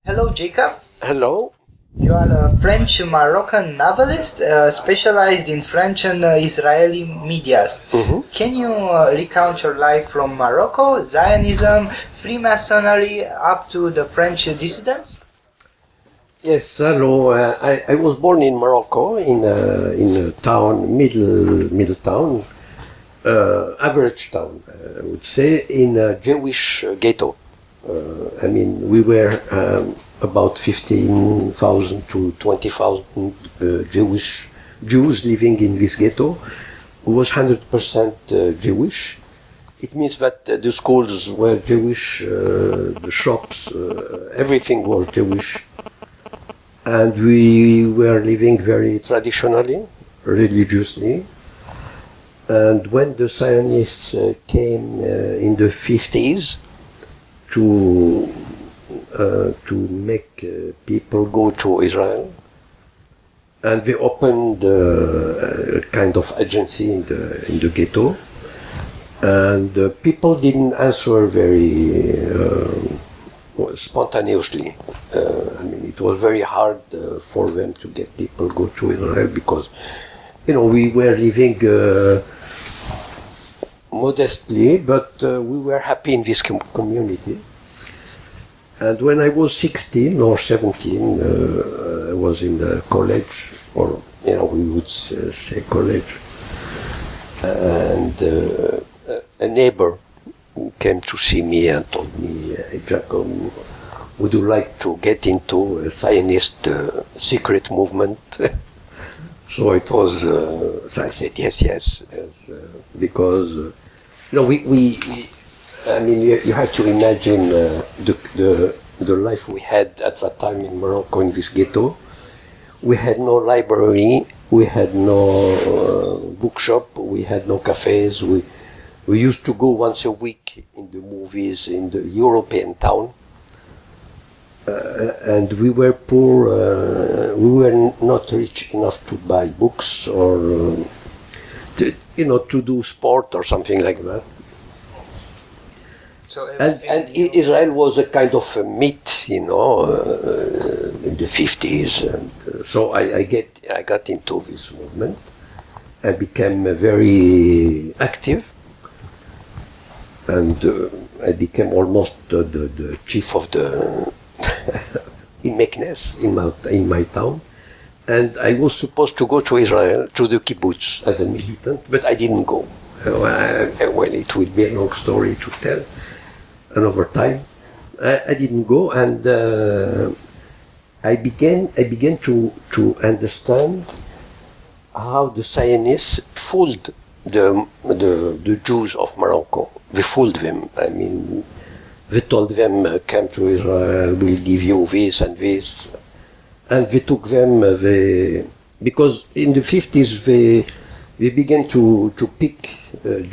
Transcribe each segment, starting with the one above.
Hello, Jacob. Hello. You are a French-Moroccan novelist specialized in French and Israeli medias. Can you recount your life from Morocco, Zionism, Freemasonry, up to the French dissidents? Yes, hello. I was born in Morocco in a town, middle town, average town, I would say, in a Jewish ghetto. We were about 15,000 to 20,000 Jews living in this ghetto. It was 100% Jewish. It means that the schools were Jewish, the shops, everything was Jewish. And we were living very traditionally, religiously. And when the Zionists came in the 50s to make people go to Israel, and they opened a kind of agency in the ghetto, and people didn't answer very spontaneously. It was very hard for them to get people go to Israel because, we were living modestly, but we were happy in this community. And when I was 16 or 17, I was in the college, or we would say college, and a neighbor came to see me and told me, "Hey, Jacob, would you like to get into a Zionist secret movement?" So it was. So I said yes, because you have to imagine the life we had at that time in Morocco in this ghetto. We had no library, we had no bookshop, we had no cafes. We used to go once a week in the movies in the European town. And we were poor, we were not rich enough to buy books or to do sport or something like that. And Israel was a kind of a myth, in the 50s, and so I got into this movement. I became very active, and I became almost the chief of the in Meknes, in my town. And I was supposed to go to Israel, to the kibbutz, as a militant, but I didn't go. Well, it will be a long story to tell another time. I didn't go, and I began to understand how the Zionists fooled the Jews of Morocco. They fooled them. They told them, "Come to Israel, we'll give you this and this." And they took them, because in the 50s they began to pick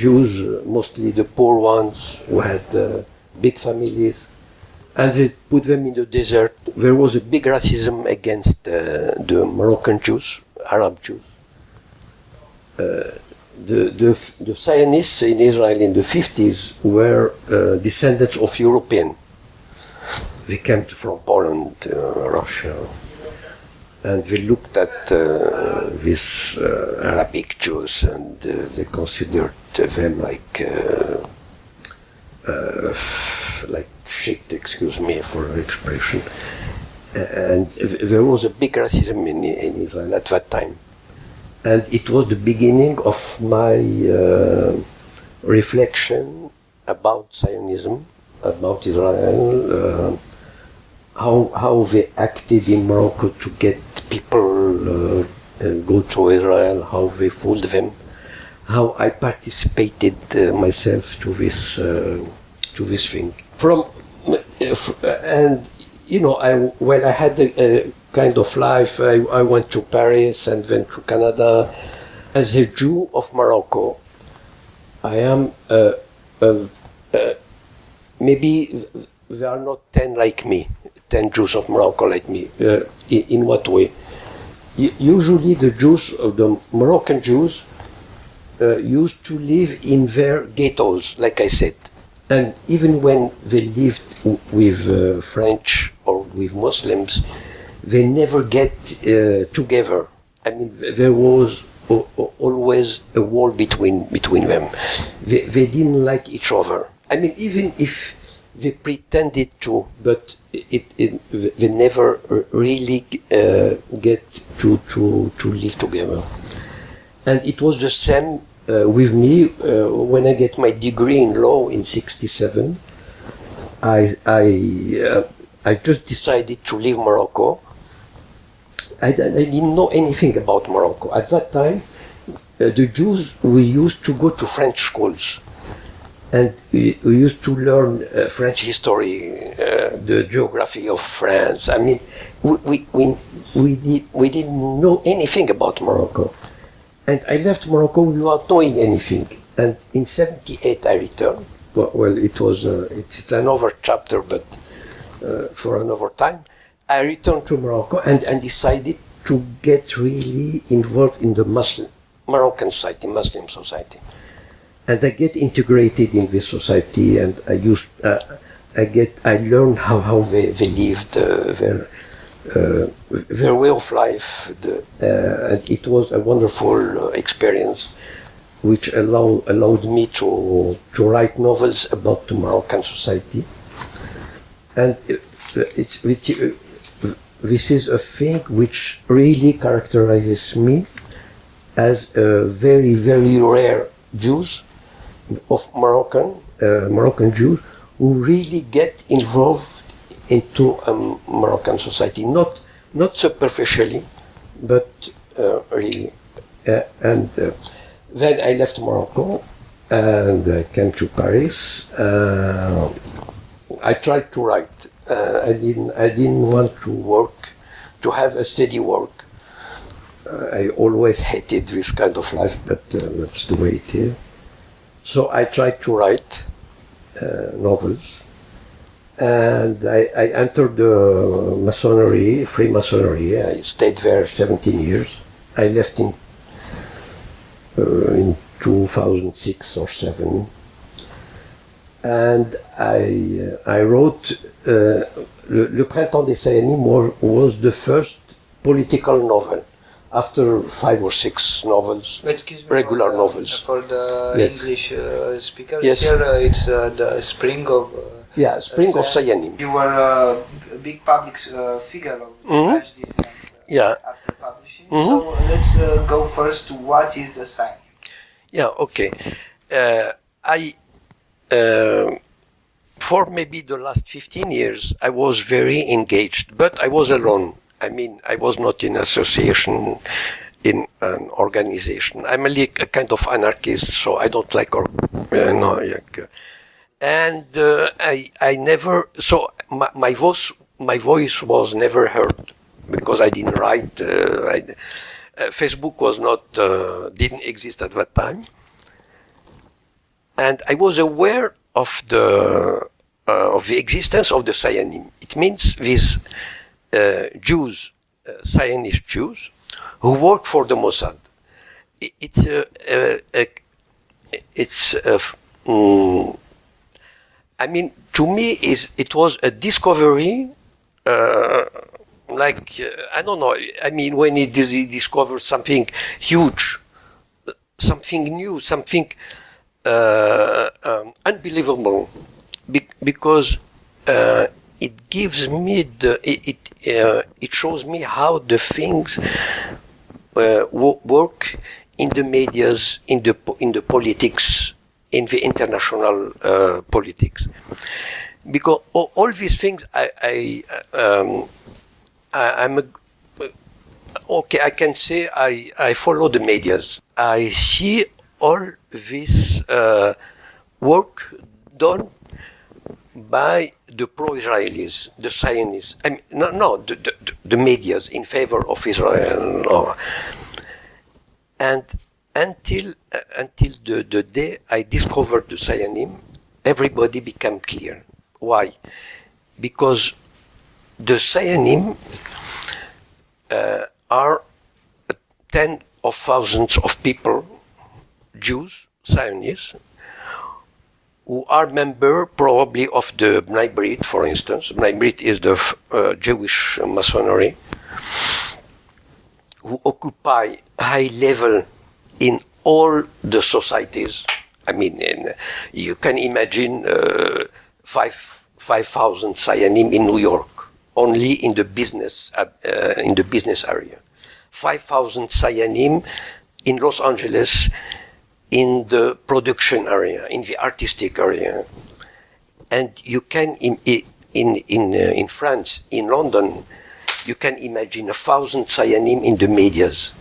Jews, mostly the poor ones who had big families, and they put them in the desert. There was a big racism against the Moroccan Jews, Arab Jews. The Zionists in Israel in the 50s were descendants of European. They came from Poland, Russia. And they looked at these Arabic Jews, and they considered them like shit, excuse me for the expression. And there was a big racism in Israel at that time. And it was the beginning of my reflection about Zionism, about Israel, how they acted in Morocco to get people go to Israel, how they fooled them, how I participated myself to this thing. I had a kind of life. I went to Paris and then to Canada. As a Jew of Morocco, I am maybe there are not 10 like me. 10 Jews of Morocco like me. In what way? Usually the Moroccan Jews used to live in their ghettos, like I said. And even when they lived with French or with Muslims, they never get together. I mean, there was always a wall between them. They didn't like each other. I mean, even if they pretended to, but they never really get to live together. And it was the same with me when I get my degree in law in '67. I just decided to leave Morocco. I didn't know anything about Morocco. At that time, the Jews, we used to go to French schools. And we used to learn French history, the geography of France. I mean, we didn't know anything about Morocco. And I left Morocco without knowing anything. And in '78 I returned. Well, it's another chapter, but for another time. I returned to Morocco and decided to get really involved in the Moroccan society, Muslim society. And I get integrated in this society, and I learned how they lived, their way of life, and it was a wonderful experience, which allowed me to write novels about the Moroccan society. And this is a thing which really characterizes me as a very, very rare Jews of Moroccan Jews who really get involved into Moroccan society, not superficially, but really. And then I left Morocco and came to Paris. I tried to write. I didn't want to have a steady work. I always hated this kind of life, but that's the way it is. So I tried to write novels, and I entered the Masonry, Freemasonry. I stayed there 17 years. I left in 2006 or 7. And I wrote Le Printemps des Sayanim was the first political novel. After 5 or 6 novels, regular novels. For the Yes. English speakers, Yes. here it's the Spring of... Spring of Sayanim. You were a big public figure of French dissident after publishing. So let's go first to what is the Sayanim. Yeah, okay. For maybe the last 15 years, I was very engaged, but I was alone. I mean, I was not in association, in an organization. I'm a kind of anarchist, so I don't like and I never. So my voice was never heard because I didn't write. Facebook was not didn't exist at that time, and I was aware of the existence of the Sayanim. It means these Jews, Zionist Jews, who work for the Mossad. I mean, to me, it was a discovery. I don't know. I mean, when he discovered something huge, something new, something unbelievable, because it gives me it shows me how the things work in the medias, in the politics, in the international politics. Because all these things, I'm okay. I can say I follow the medias. I see all this work done by the pro-Israelis, the Zionists. I mean, the medias in favor of Israel. And until the day I discovered the Zionism, everybody became clear. Why? Because the Zionism are tens of thousands of people, Jews, Zionists, who are member probably of the Bnei Brit, for instance. Bnei Brit is the Jewish Masonry, who occupy high level in all the societies. I mean, you can imagine 5,000 Sayanim in New York, only in the business area. 5,000 Sayanim in Los Angeles, in the production area, in the artistic area. And you can, in France, in London, you can imagine 1,000 Sayanim in the medias.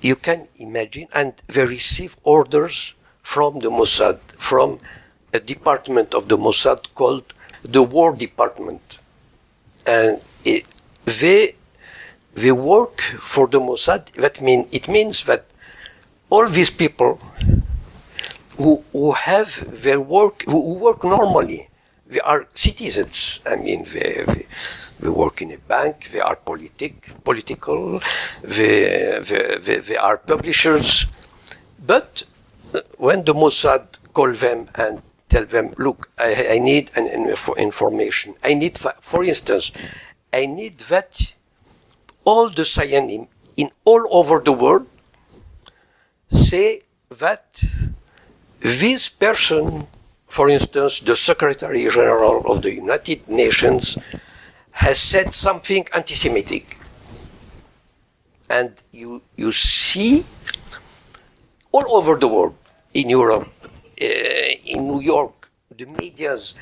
You can imagine, and they receive orders from the Mossad, from a department of the Mossad called the War Department. And they work for the Mossad. It means that all these people who have their work, who work normally, they are citizens. I mean, they work in a bank, they are political, they are publishers. But when the Mossad call them and tell them, look, I need an information. I need, for instance, I need that all the Sayanim in all over the world say that this person, for instance, the Secretary General of the United Nations, has said something anti-Semitic. And you see all over the world, in Europe, in New York, the medias,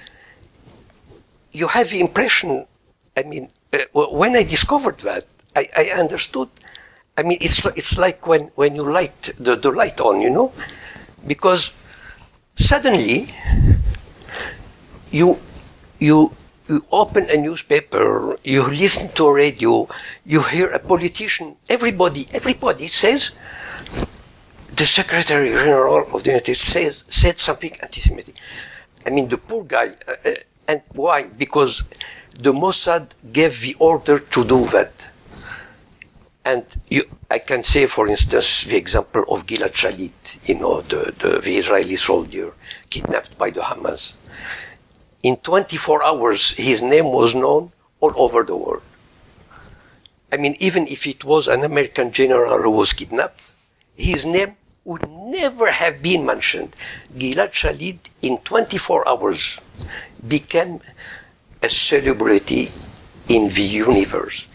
you have the impression, I mean, when I discovered that, I understood. I mean, it's like when you light the light on, you know, because suddenly you open a newspaper, you listen to a radio, you hear a politician. Everybody says the Secretary General of the United States said something anti-Semitic. I mean, the poor guy. And why? Because the Mossad gave the order to do that. And I can say, for instance, the example of Gilad Shalit, you know, the Israeli soldier kidnapped by the Hamas. In 24 hours, his name was known all over the world. I mean, even if it was an American general who was kidnapped, his name would never have been mentioned. Gilad Shalit, in 24 hours, became a celebrity in the universe.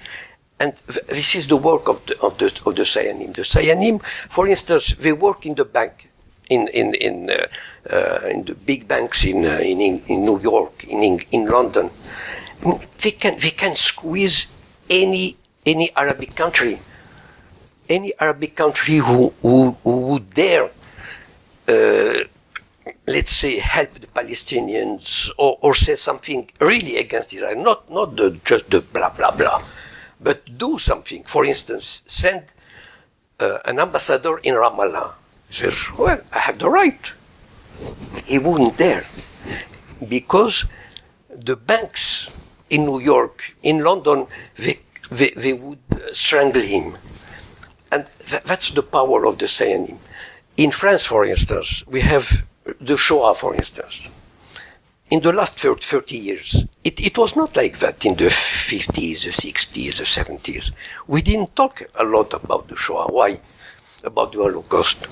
And this is the work of the Sayanim. The Sayanim, for instance, they work in the bank, in the big banks in New York, in London. I mean, they can squeeze any Arabic country, who would dare, let's say, help the Palestinians or say something really against Israel, not just the blah blah blah. But do something. For instance, send an ambassador in Ramallah. He says, well, I have the right. He wouldn't dare. Because the banks in New York, in London, they would strangle him. And that's the power of the Sayanim. In France, for instance, we have the Shoah, for instance. In the last 30 years, it was not like that in the 50s, the 60s, the 70s. We didn't talk a lot about the Shoah. Why? About the Holocaust.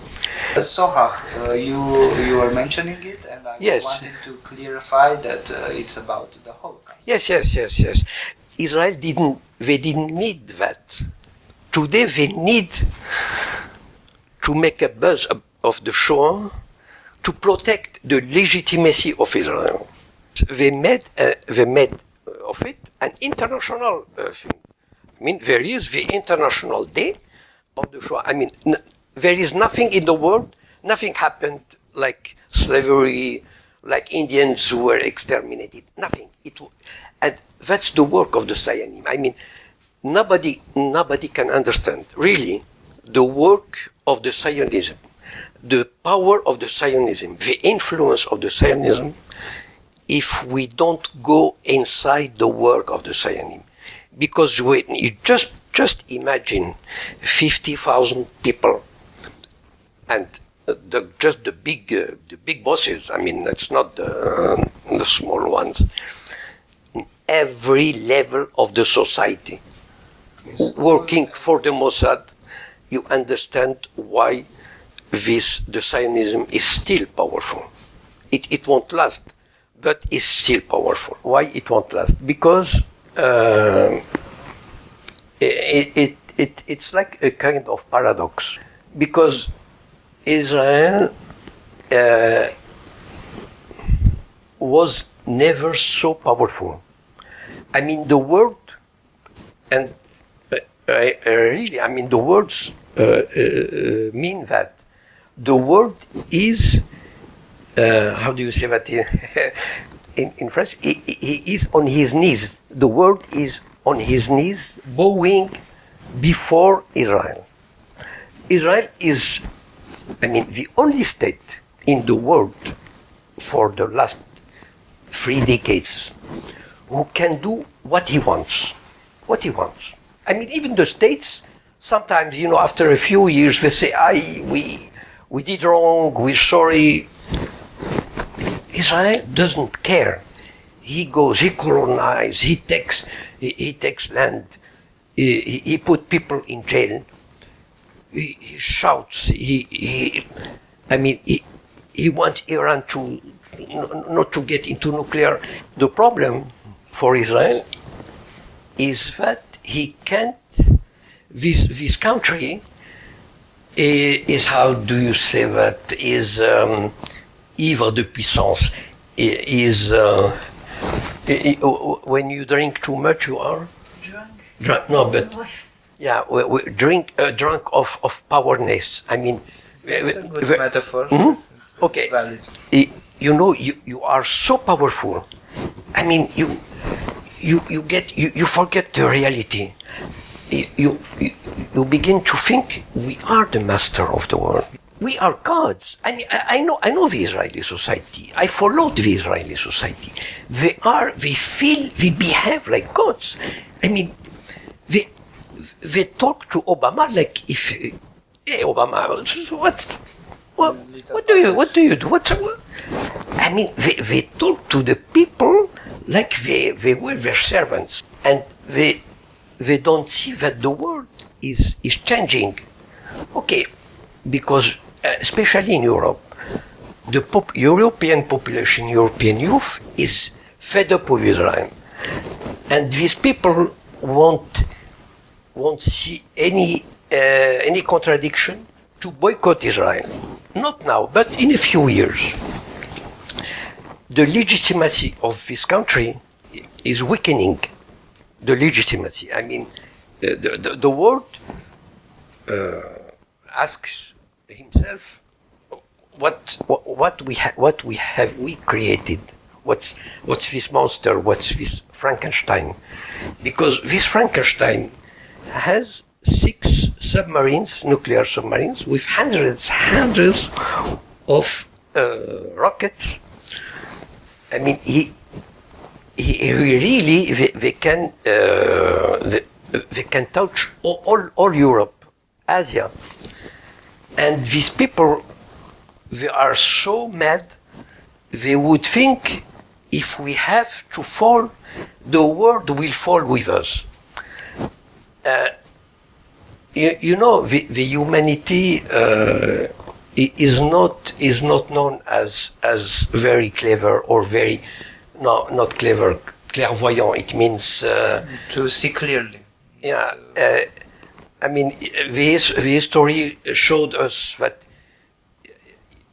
Sohar, you were mentioning it, and I wanted to clarify that it's about the Holocaust. Yes. Israel didn't need that. Today they need to make a buzz of the Shoah to protect the legitimacy of Israel. They made of it an international thing. I mean, there is the International Day of the Shoah. I mean, there is nothing in the world, nothing happened like slavery, like Indians who were exterminated. Nothing. And that's the work of the Sayanim. I mean, nobody can understand really the work of the Zionism, the power of the Zionism, the influence of the Zionism, if we don't go inside the work of the Sayanim. Because you just imagine 50,000 people, and just the big bosses. I mean, it's not the small ones. In every level of the society, working for the Mossad, you understand why the Zionism is still powerful. It won't last, but it's still powerful. Why it won't last? Because it's like a kind of paradox. Because Israel was never so powerful. I mean, the word, and the words mean that. The word is, how do you say that in French? He is on his knees. The word is on his knees, bowing before Israel. Israel is, the only state in the world for the last 3 decades who can do what he wants. What he wants. Even the states, sometimes, after a few years, they say, we did wrong, we're sorry. Israel doesn't care. He goes, he colonizes, he takes land, he put people in jail, he shouts, he wants Iran to not to get into nuclear. The problem for Israel is that he can't, this country is, how do you say that, is ivre de puissance, is when you drink too much you are? Drunk, no, but yeah, we drunk of powerness. It's a good metaphor. Mm-hmm. Okay. Valid. You are so powerful. You forget the reality. You begin to think we are the master of the world. We are gods. I know the Israeli society. I followed the Israeli society. They behave like gods. They talk to Obama like if, hey Obama, what do you do? They talk to the people like they were their servants, and they don't see that the world is changing. Okay, because especially in Europe, the European population, European youth is fed up with Israel, and these people won't see any contradiction to boycott Israel. Not now, but in a few years. The legitimacy of this country is weakening. The legitimacy. The world asks himself, what we have created? What's this monster? What's this Frankenstein? Because this Frankenstein has 6 submarines, nuclear submarines, with hundreds of rockets. He really, they can touch all Europe, Asia, and these people, they are so mad. They would think if we have to fall, the world will fall with us. The humanity is not known as very clever or very not clever, clairvoyant. It means to see clearly. Yeah, the history showed us that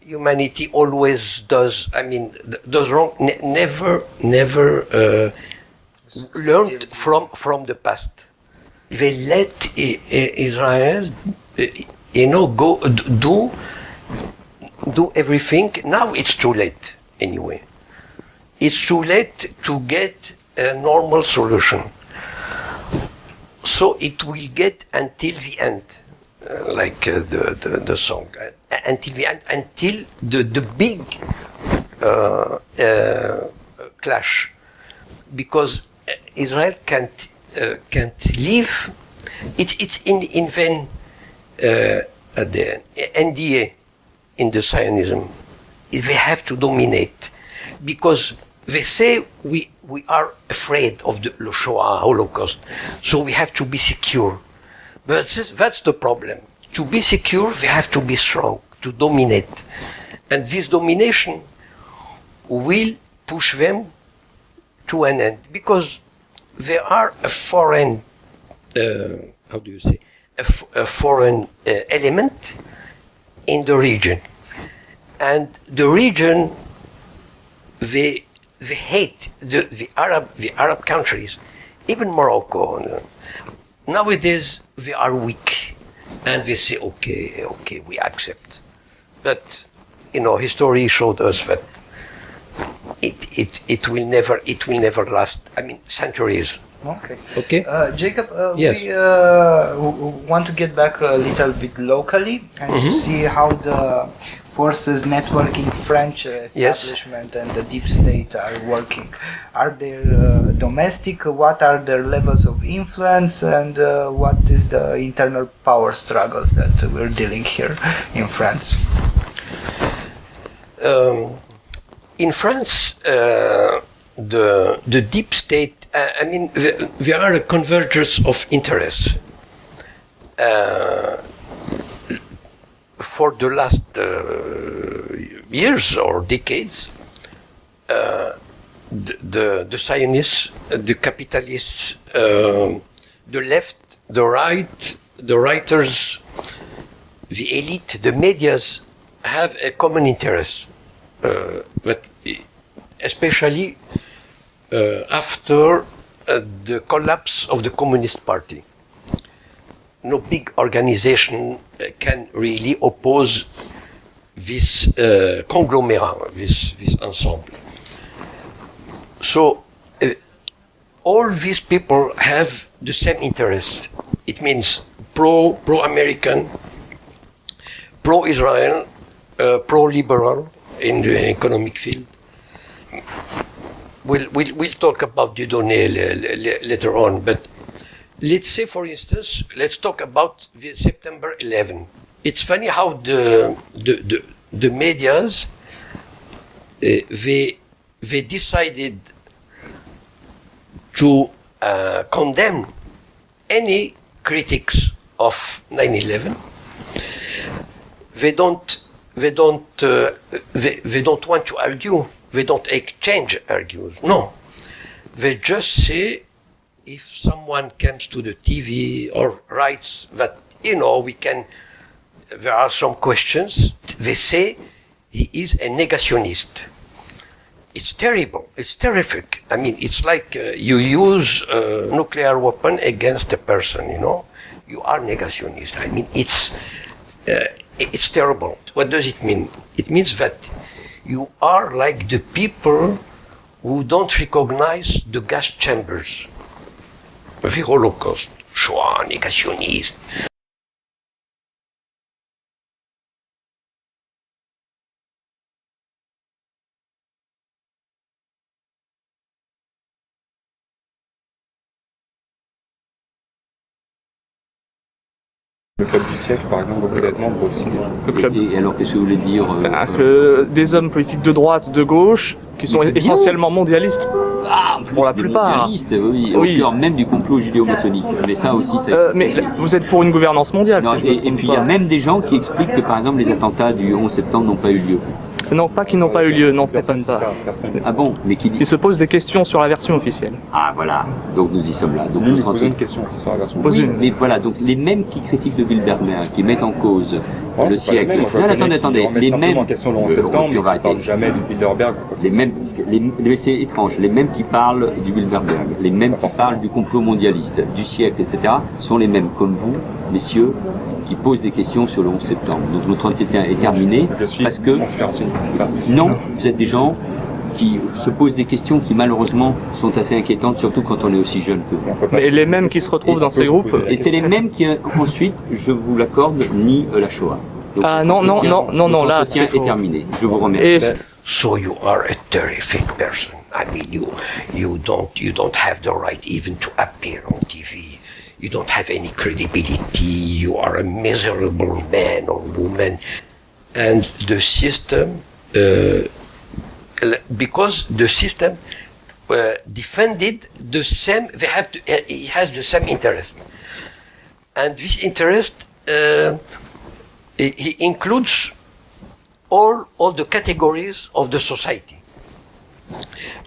humanity always does wrong. Never learned from the past. They let Israel, go do everything. Now it's too late. Anyway, it's too late to get a normal solution. So it will get until the end, like the song, until the end, until the big clash, because Israel can't live. It's in vain. The NDA in the Zionism is they have to dominate, because they say we are afraid of the Shoah, Holocaust, so we have to be secure. But that's the problem. To be secure, they have to be strong, to dominate. And this domination will push them to an end, because they are a foreign, a foreign element in the region. And the region, they hate the Arab countries, even Morocco. Nowadays, they are weak, and they say, okay, we accept. But, history showed us that it will never last. I mean, centuries. Okay. Jacob, yes. We want to get back a little bit locally and to see how the forces networking French establishment and the deep state are working. Are they domestic? What are their levels of influence? And what is the internal power struggles that we're dealing here in France? In France, the deep state, there are a convergence of interests. For the last years or decades, the Zionists, the capitalists, the left, the right, the writers, the elite, the medias have a common interest, but especially after the collapse of the Communist Party. No big organization can really oppose this conglomerate, this ensemble. So all these people have the same interest. It means pro-American, pro-Israel, pro-liberal in the economic field. We'll talk about Dieudonné later on, but let's say, for instance, let's talk about the September 11. It's funny how the medias they decided to condemn any critics of 9/11. They don't want to argue. They don't exchange argues. No, they just say, if someone comes to the TV or writes that, there are some questions, they say he is a negationist. It's terrible. It's terrific. I mean, it's like you use a nuclear weapon against a person, You are negationist. I mean, it's terrible. What does it mean? It means that you are like the people who don't recognize the gas chambers. The Holocaust, Shoah, négationniste. Le club du siècle, par exemple, beaucoup d'êtres membres aussi. Et alors, qu'est-ce que vous voulez dire que des hommes politiques de droite, de gauche, qui sont essentiellement mondialistes. Ah, pour la plupart. Oui, au cœur même du complot judéo-maçonnique. Mais ça aussi, ça. Mais vous êtes pour une gouvernance mondiale. Non, et puis il y a même des gens qui expliquent que, par exemple, les attentats du 11 septembre n'ont pas eu lieu. Non, pas qu'ils n'ont pas eu lieu, non, ce n'est pas ça. Ah bon, mais qui dit... Ils se posent des questions sur la version officielle. Ah voilà, donc nous y sommes là. Donc nous posons une question aussi sur la version officielle. Oui, mais voilà, donc les mêmes qui critiquent le Bilderberg, qui mettent en cause le siècle. Attendez, les mêmes... en question le 11 septembre, mais qui parlent jamais du Bilderberg. Les mêmes, c'est étrange, les mêmes qui parlent du Bilderberg, les mêmes qui parlent du complot mondialiste, du siècle, etc., sont les mêmes, comme vous, messieurs, qui posent des questions sur le 11 septembre. Donc notre entretien est terminé parce que... c'est ça? Non, vous êtes des gens qui se posent des questions qui malheureusement sont assez inquiétantes, surtout quand on est aussi jeune que vous. Mais les mêmes qui se retrouvent dans ces groupes... Et c'est les mêmes qui ensuite, je vous l'accorde, nient la Shoah. Donc, non, là c'est faux. Est terminé. Je vous remercie. So you are a terrific person. I mean, you don't have the right even to appear on TV. You don't have any credibility. You are a miserable man or woman. and the system, because the system defended the same, it has the same interest. And this interest, it includes all the categories of the society.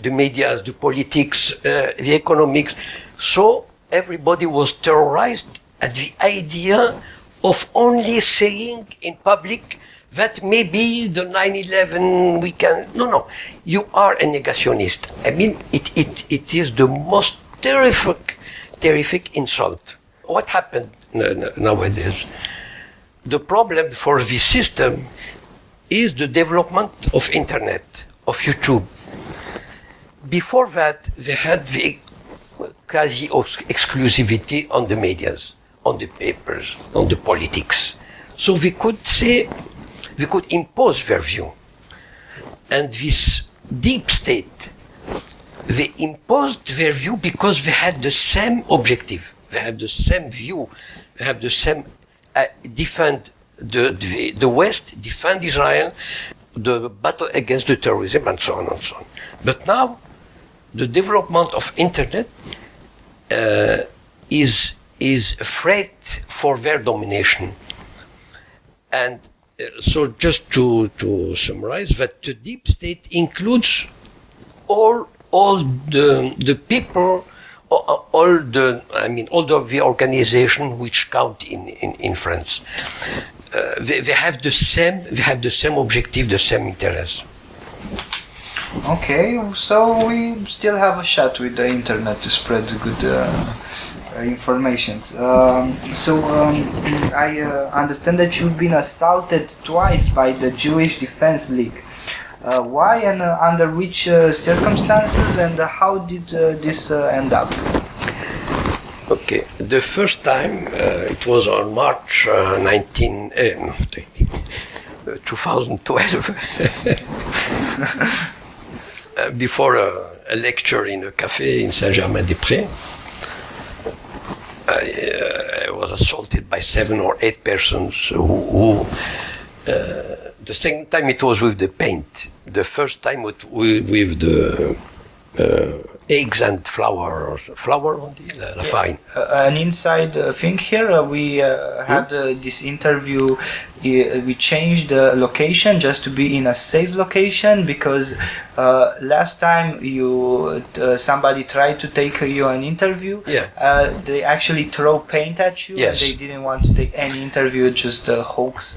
The media, the politics, the economics. So everybody was terrorized at the idea of only saying in public that maybe the 9/11 we can. No, you are a negationist. I mean, it is the most terrific insult. What happened nowadays? The problem for this system is the development of internet, of YouTube. Before that, they had the quasi-exclusivity on the medias, on the papers, on the politics. So we could impose their view. And this deep state, they imposed their view because they had the same objective, they had the same view, they have the same defend the West, defend Israel, the battle against the terrorism, and so on and so on. But now, the development of internet is a threat for their domination. And so just to summarize, that the deep state includes all the people, all the organization which count in France. They have the same objective, the same interest. Okay, so we still have a shot with the internet to spread good information. I understand that you've been assaulted twice by the Jewish Defense League. Why and under which circumstances, and how did this end up? Okay, the first time it was on March 2012. Before a lecture in a cafe in Saint-Germain-des-Prés, I was assaulted by 7 or 8 persons who the second time it was with the paint. The first time with the eggs and flour on the fine. An inside thing here, we had this interview, we changed the location just to be in a safe location, because last time somebody tried to take you an interview, they actually throw paint at you, and they didn't want to take any interview, just a hoax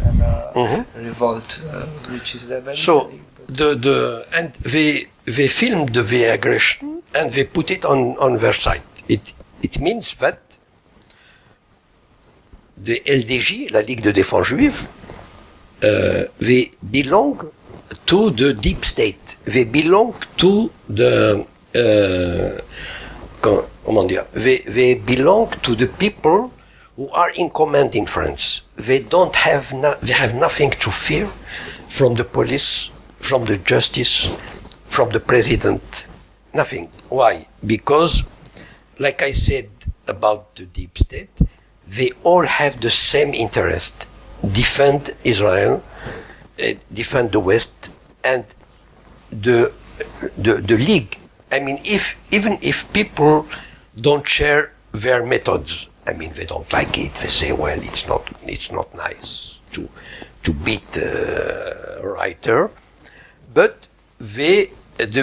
and revolt, which is very silly. And they filmed the aggression and they put it on their site. It means that the LDJ, la Ligue de Défense Juive, they belong to the deep state. They belong to the they belong to the people who are in command in France. They have nothing to fear from the police, from the justice, from the president, nothing. Why? Because, like I said about the deep state, they all have the same interest: defend Israel, defend the West, and the League. I mean, even if people don't share their methods, I mean, they don't like it. They say, well, it's not nice to beat a writer. But the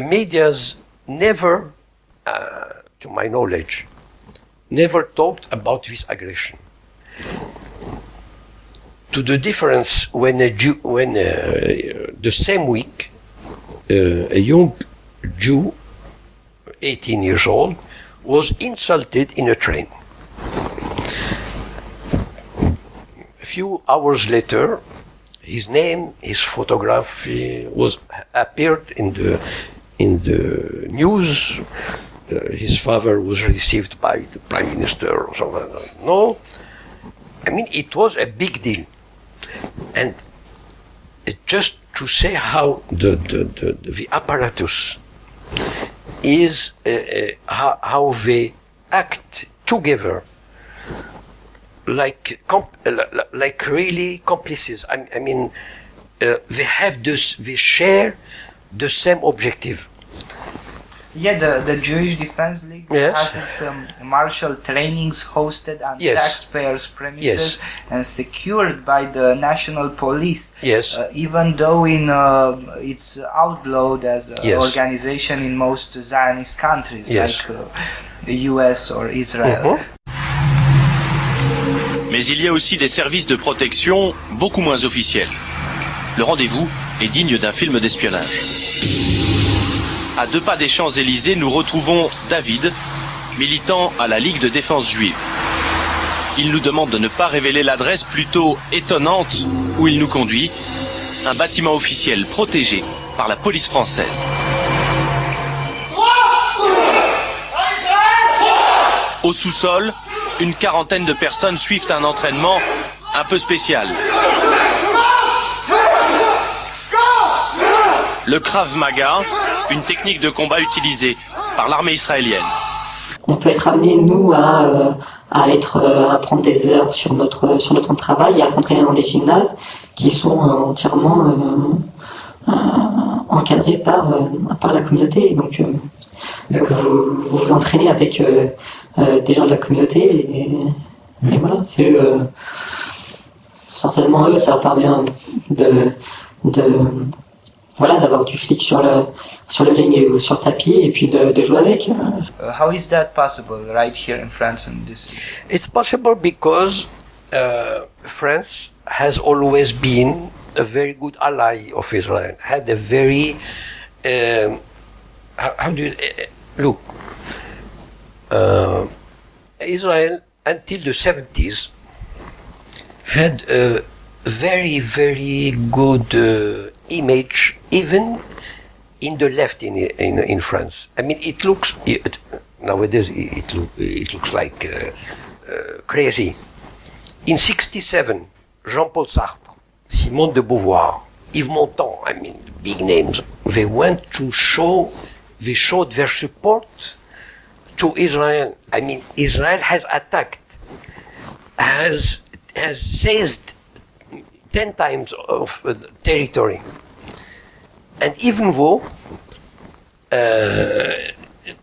medias never, to my knowledge, never talked about this aggression. To the difference when the same week, a young Jew, 18 years old, was insulted in a train. A few hours later, his name, his photography appeared in the news. His father was received by the prime minister or something. No, I mean, it was a big deal, and just to say how the apparatus is, how they act together, like really complices. I mean, they share the same objective. Yeah, the Jewish Defense League Yes. has its martial trainings hosted on Yes. taxpayers' premises Yes. and secured by the national police. Yes. Even though it's outlawed as an Yes. organization in most Zionist countries, Yes. like the US or Israel. Mhm. Mais il y a aussi des services de protection beaucoup moins officiels. Le rendez-vous est digne d'un film d'espionnage. À 2 pas des Champs-Élysées, nous retrouvons David, militant à la Ligue de défense juive. Il nous demande de ne pas révéler l'adresse plutôt étonnante où il nous conduit, un bâtiment officiel protégé par la police française. Au sous-sol, une quarantaine de personnes suivent un entraînement un peu spécial. Le Krav Maga, une technique de combat utilisée par l'armée israélienne. On peut être amené, nous, à prendre des heures sur notre temps de travail et à s'entraîner dans des gymnases qui sont entièrement encadrés par la communauté. Donc vous vous entraînez avec des gens de la communauté et voilà, c'est certainement eux, ça leur permet d'avoir du flic sur le ring ou sur le tapis et puis de jouer avec. How is that possible right here in France? It's possible because France has always been a very good ally of Israel. Had a very how do you look? Israel until the 70s had a very, very good image, even in the left in France. I mean, nowadays it looks like crazy. In 67, Jean-Paul Sartre, Simone de Beauvoir, Yves Montand, I mean, big names, they showed their support to Israel. I mean, Israel has attacked, has seized 10 times of territory. And even though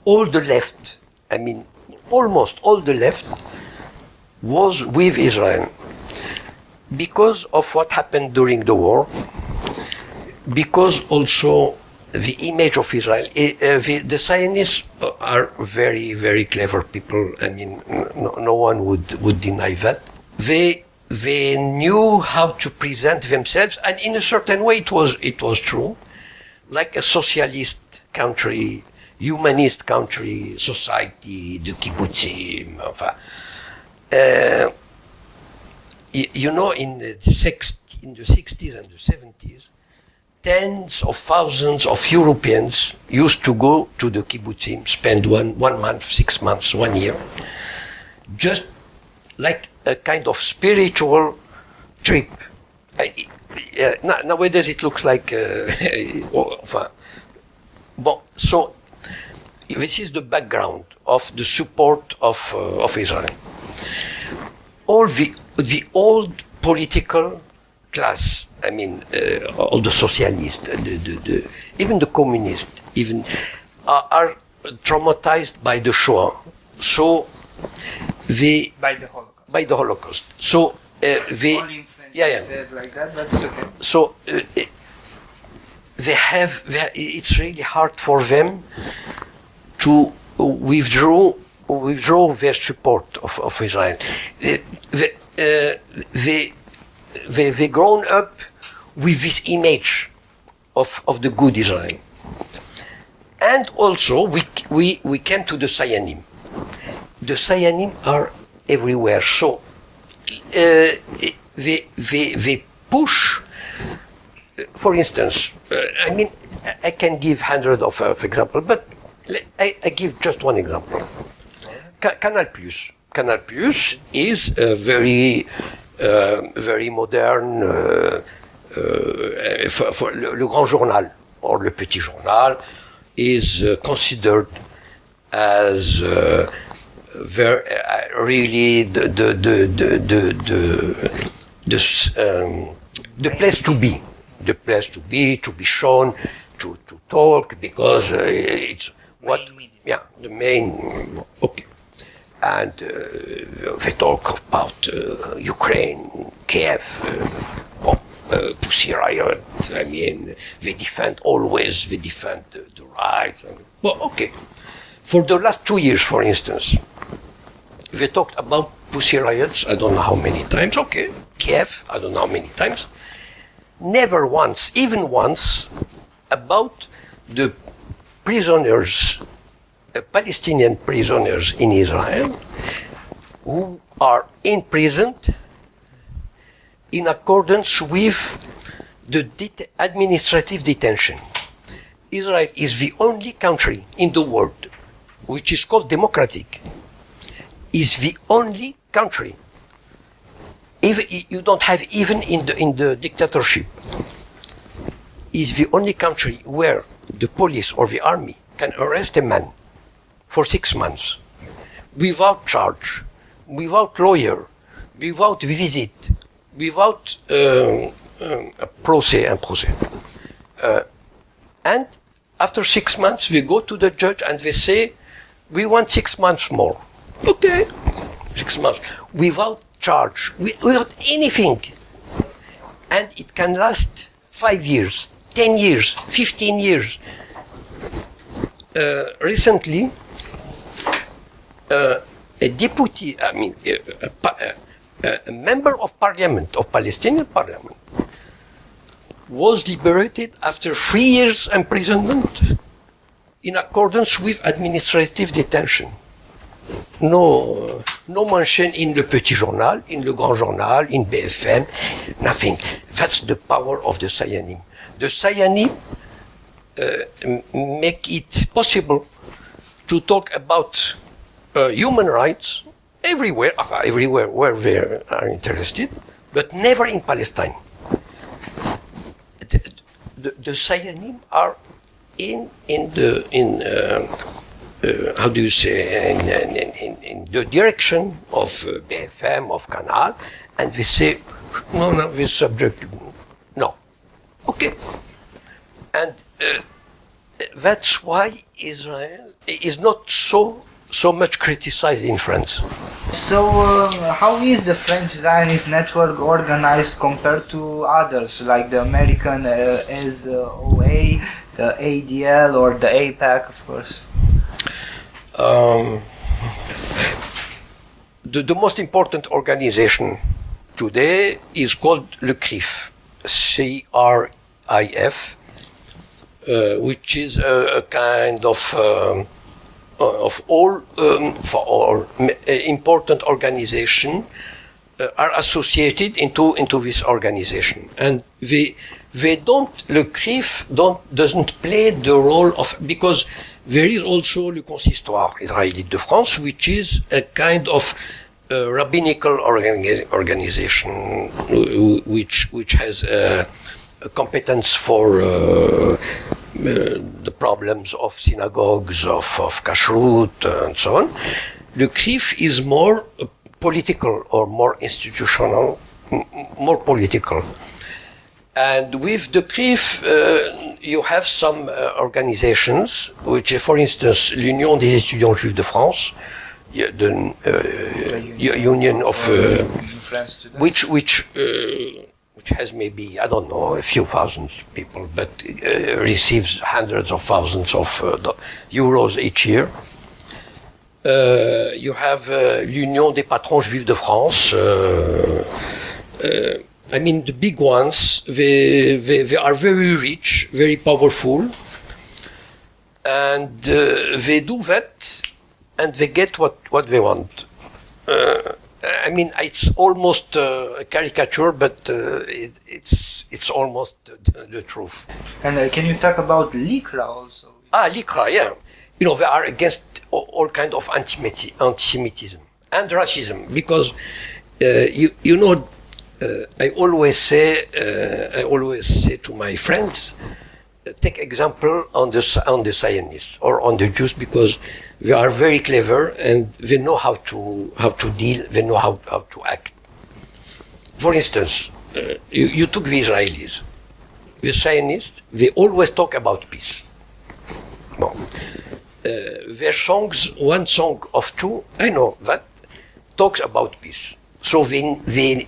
all the left, I mean, almost all the left was with Israel because of what happened during the war, because also the image of Israel. The Zionists are very, very clever people. I mean, no one would deny that. They knew how to present themselves, and in a certain way it was true, like a socialist country, humanist country, society, the kibbutzim. You know, in the 60s and the 70s, tens of thousands of Europeans used to go to the kibbutzim, spend one month, 6 months, 1 year, just like a kind of spiritual trip. Nowadays it looks like so this is the background of the support of Israel. All the old political class, I mean, all the socialists, even the communists, even are traumatized by the Shoah. So by the Holocaust. So Said like that, but it's okay. So it's really hard for them to withdraw their support of Israel. They grown up with this image of the good Israel. And also we came to the Zionim. The Zionim are everywhere. So they push. For instance, I mean, I can give hundreds of examples, but I give just one example. Canal Plus. Canal Plus is a very modern, for Le Grand Journal or Le Petit Journal is considered as really the place to be. the place to be shown, to talk, because it's what, the main, okay. And they talk about Ukraine, Kiev, Pussy Riot. I mean, they defend the rights. Well, okay. For the last 2 years, for instance, they talked about Pussy Riots, I don't know how many times, okay. Kiev, I don't know how many times. Never once, even once, about the prisoners, Palestinian prisoners in Israel, who are imprisoned in accordance with the administrative detention. Israel is the only country in the world which is called democratic. Is the only country. Even, you don't have even in the dictatorship. Is the only country where the police or the army can arrest a man for 6 months without charge, without lawyer, without visit, without a procès. And after 6 months, we go to the judge and they say, we want 6 months more. Okay, 6 months, without charge, without anything. And it can last 5 years, 10 years, 15 years. Recently, a deputy, a member of parliament, of Palestinian parliament, was liberated after 3 years imprisonment in accordance with administrative detention. No mention in Le Petit Journal, in Le Grand Journal, in BFM, nothing. That's the power of the Sayanim. The Sayanim make it possible to talk about human rights everywhere where they are interested, but never in Palestine. The Sayanim are how do you say, in the direction of BFM, of Canal, and they say, no, this subject, no. Okay. And that's why Israel is not so much criticized in France. So, how is the French Zionist network organized compared to others, like the American SOA, the ADL, or the APAC, of course? The most important organization today is called le CRIF, C-R-I-F, which is a kind of all important organization are associated into this organization, and le CRIF doesn't play the role of, because there is also le Consistoire Israélite de France, which is a kind of rabbinical organization which has a competence for the problems of synagogues, of kashrut, and so on. Le CRIF is more political or more institutional, more political. And with the CRIF, you have some organizations, which, for instance, l'Union des étudiants juifs de France, the union of which has maybe, I don't know, a few thousand people, but receives hundreds of thousands of euros each year. You have l'Union des patrons juifs de France. I mean, the big ones, they are very rich, very powerful, and they do that, and they get what they want. I mean, it's almost a caricature, but it's almost the truth. And can you talk about LICRA also? LICRA, yeah. You know, they are against all kind of anti-Semitism and racism, because you know, I always say to my friends, take example on the Zionists or on the Jews, because they are very clever and they know how to deal. They know how to act. For instance, you took the Israelis. the Zionists, they always talk about peace. Bon. Their songs, one song of two, I know that, talks about peace. So they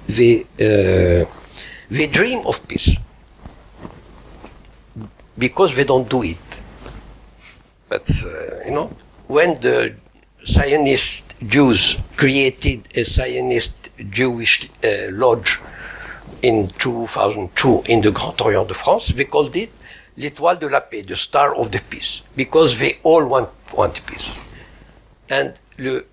dream of peace because they don't do it. But, when the Zionist Jews created a Zionist Jewish lodge in 2002 in the Grand Orient de France, they called it l'Étoile de la Paix, the Star of the Peace, because they all want peace. And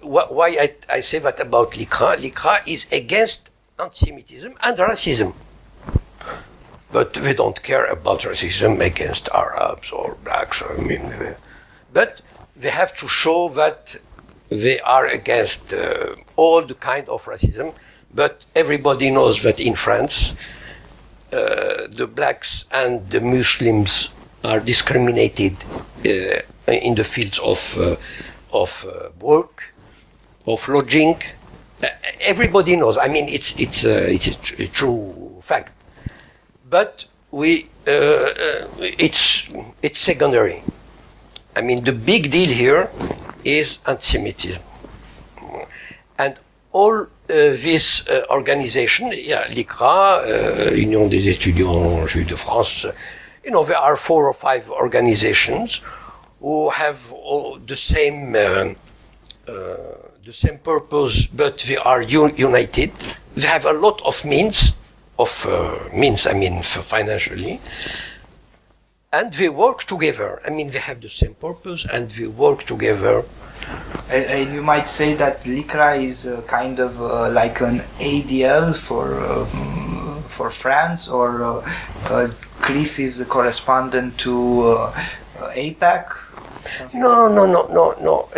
why I say that about l'ICRA? l'ICRA is against anti-Semitism and racism. But they don't care about racism against Arabs or blacks. But they have to show that they are against all the kind of racism. But everybody knows that in France, the blacks and the Muslims are discriminated in the fields of work, of lodging. Everybody knows. I mean, it's a true fact. But it's secondary. I mean, the big deal here is anti-Semitism, and all this organization, l'ICRA, Union des étudiants juifs de France, there are 4 or 5 organizations who have all the same purpose, but they are united. They have a lot of means, financially, and they work together. I mean, they have the same purpose, and they work together. And you might say that l'ICRA is kind of like an ADL for France, or CRIF is a correspondent to APAC? No.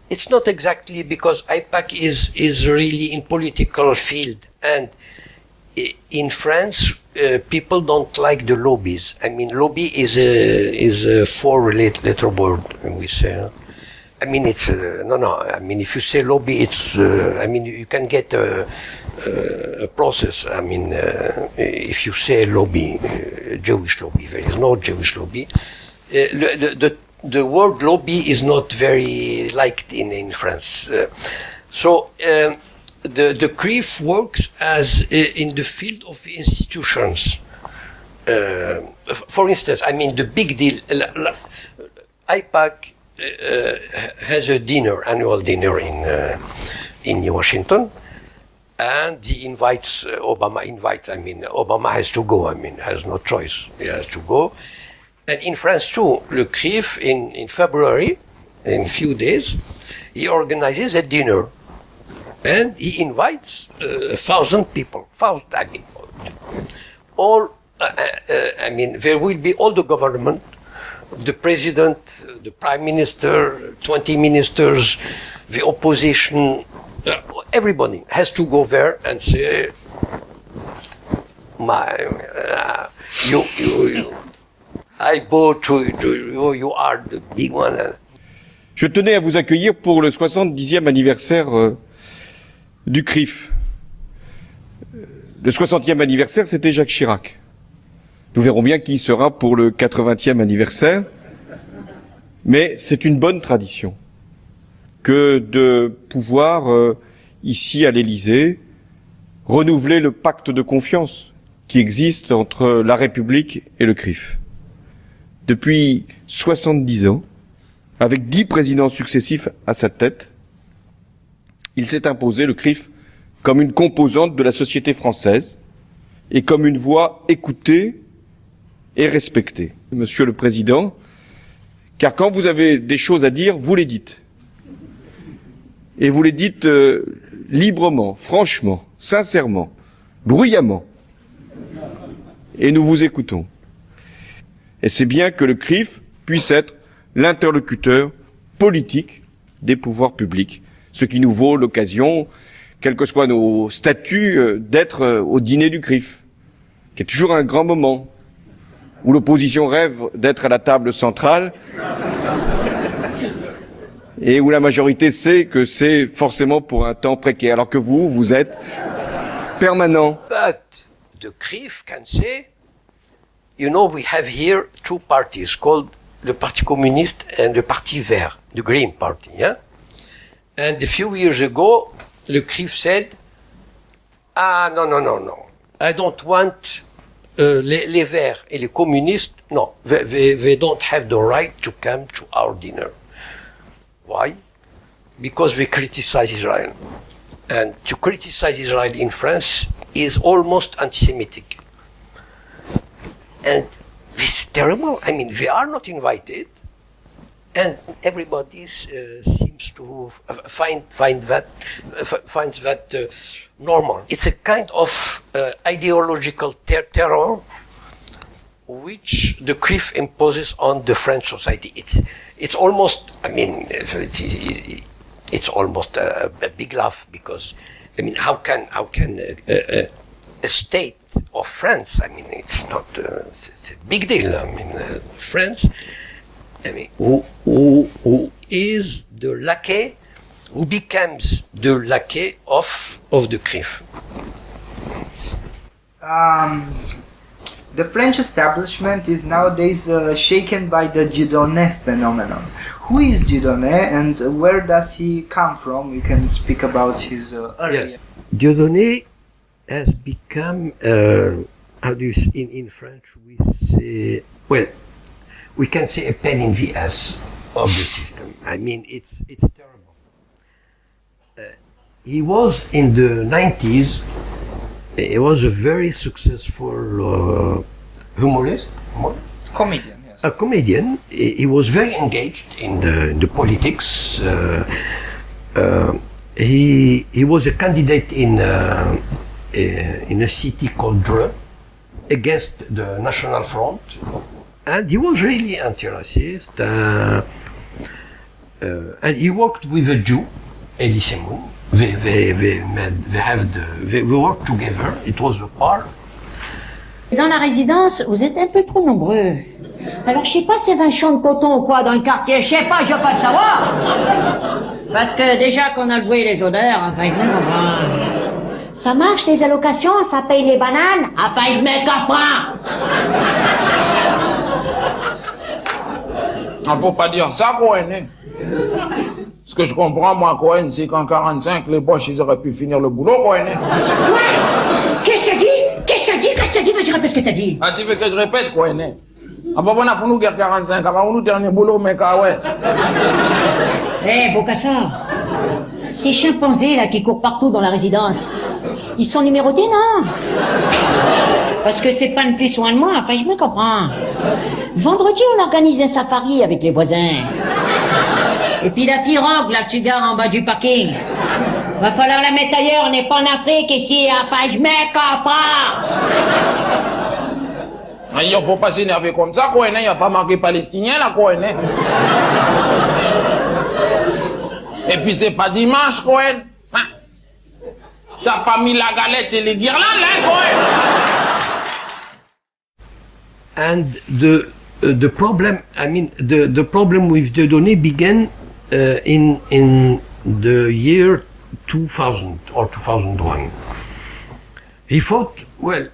It's not exactly, because AIPAC is really in political field, and in France people don't like the lobbies. I mean, lobby is a 4-letter word, we say. I mean, it's no. I mean, if you say lobby, it's you can get a process. I mean, if you say lobby, Jewish lobby, there is no Jewish lobby. The word lobby is not very liked in France. So the CRIF works as in the field of institutions. For instance, I mean, the big deal, AIPAC has a annual dinner in Washington, and Obama invites, Obama has to go, has no choice, he has to go. And in France too, le CRIF in February, in a few days, he organizes a dinner, and he invites 1,000 people. All, there will be all the government, the president, the prime minister, 20 ministers, the opposition, everybody has to go there and say, I bow to you, you are the big one. Je tenais à vous accueillir pour le 70e anniversaire du CRIF. Le 60e anniversaire, c'était Jacques Chirac. Nous verrons bien qui sera pour le 80e anniversaire. Mais c'est une bonne tradition que de pouvoir, ici à l'Élysée, renouveler le pacte de confiance qui existe entre la République et le CRIF. Depuis 70 ans, avec 10 présidents successifs à sa tête, il s'est imposé, le CRIF, comme une composante de la société française et comme une voix écoutée et respectée. Monsieur le Président, car quand vous avez des choses à dire, vous les dites. Et vous les dites librement, franchement, sincèrement, bruyamment. Et nous vous écoutons. Et c'est bien que le CRIF puisse être l'interlocuteur politique des pouvoirs publics, ce qui nous vaut l'occasion, quels que soient nos statuts, d'être au dîner du CRIF, qui est toujours un grand moment, où l'opposition rêve d'être à la table centrale, et où la majorité sait que c'est forcément pour un temps précaire, alors que vous êtes permanent. But the CRIF can say, you know, we have here two parties called the Parti Communiste and the Parti Vert, the Green Party. Yeah? And a few years ago, the CRIF said, no. I don't want les Verts et les communistes, no, they don't have the right to come to our dinner. Why? Because we criticize Israel. And to criticize Israel in France is almost anti-Semitic. And this is terrible. I mean, they are not invited, and everybody seems to finds that normal. It's a kind of ideological terror which the CRIF imposes on the French society. It's almost, I mean, it's almost a big laugh, because, I mean, how can a state of France, I mean, it's not it's a big deal. I mean, France, I mean, who is the lackey, who becomes the lackey of the CRIF? The French establishment is nowadays shaken by the Dieudonné phenomenon. Who is Dieudonné and where does he come from? You can speak about his earlier. Yes, Dieudonné has become, how do you say, in French we say, well, we can say a pain in the ass of the system. I mean, it's terrible. He was in the 90s, he was a very successful humorist. Comedian, yes. A comedian. He was very engaged in the politics. He was a candidate in a city called Dreux against the National Front, and he was really anti-racist. And he worked with a Jew, Elie Semoun. They worked together. It was a par. Dans la résidence, vous êtes un peu trop nombreux. Alors, je sais pas si c'est 20 champs de coton ou quoi dans le quartier. Je sais pas, je veux pas le savoir. Parce que déjà qu'on a loué les odeurs, enfin, ça marche, les allocations, ça paye les bananes. Enfin, je me comprends. Ah, faut pas dire ça, Cohen, hein. Ce que je comprends, moi, Cohen, c'est qu'en 45, les Boches, ils auraient pu finir le boulot, Cohen, hein. Ouais. Qu'est-ce que je te dis? Vas-y, répète ce que t'as dit. Ah, tu veux que je répète, Cohen, hein? Ah, bah, on a fait nous guerre 45, avant nous dernier boulot, mec, ah ouais. Eh, Bokassa, tes chimpanzés, là, qui courent partout dans la résidence, ils sont numérotés, non? Parce que c'est pas le plus soin de moi, enfin, je me comprends. Vendredi, on organise un safari avec les voisins. Et puis la pirogue, là, que tu gares en bas du parking. Va falloir la mettre ailleurs, on n'est pas en Afrique ici, enfin, je me comprends. Ah, il faut pas s'énerver comme ça, Cohen, hein. Il n'y a pas marqué palestinien, là, Cohen, hein. Et puis c'est pas dimanche, Cohen. Hein? T'as pas mis la galette et les guirlandes, hein, Cohen. And the problem, I mean, the problem with Dieudonné began in the year 2000 or 2001. He thought, well,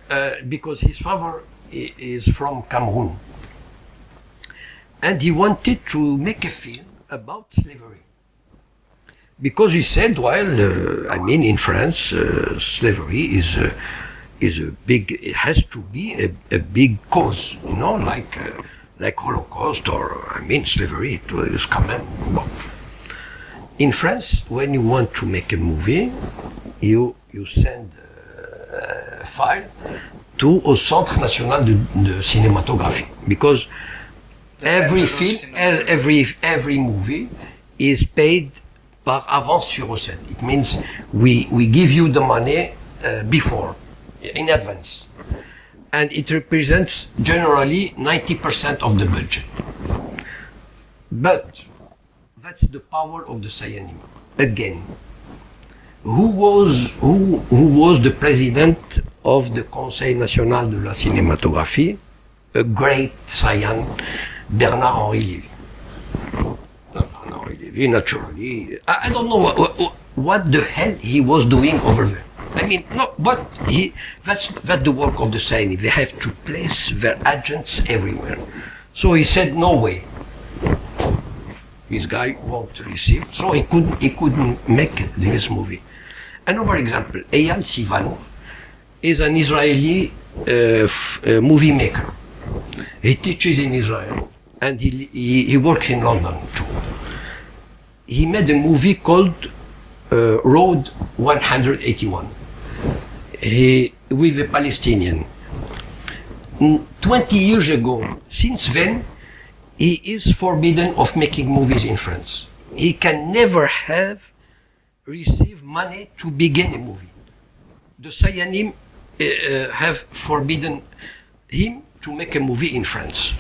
because his father is from Cameroon, and he wanted to make a film about slavery. Because he said, well, I mean, in France, slavery is a big, it has to be a big cause, you know, like Holocaust, or, I mean, slavery, it was common. Bon. In France, when you want to make a movie, you send a file to au Centre National de Cinématographie, because every film, every movie is paid par avance sur recette. It means we give you the money before, in advance. And it represents generally 90% of the budget. But that's the power of the cyanic. Again, who was the president of the Conseil National de la Cinématographie? A great cyan, Bernard-Henri Lévy. Bernard-Henri Lévy, naturally, I don't know what the hell he was doing over there. I mean, no, but that's the work of the Saini. They have to place their agents everywhere. So he said, no way. This guy won't receive, so he couldn't make this movie. Another example, Eyal Sivan is an Israeli movie maker. He teaches in Israel, and he works in London too. He made a movie called Road 181 with a Palestinian. 20 years ago, since then, he is forbidden of making movies in France. He can never have received money to begin a movie. The Sayanim have forbidden him to make a movie in France.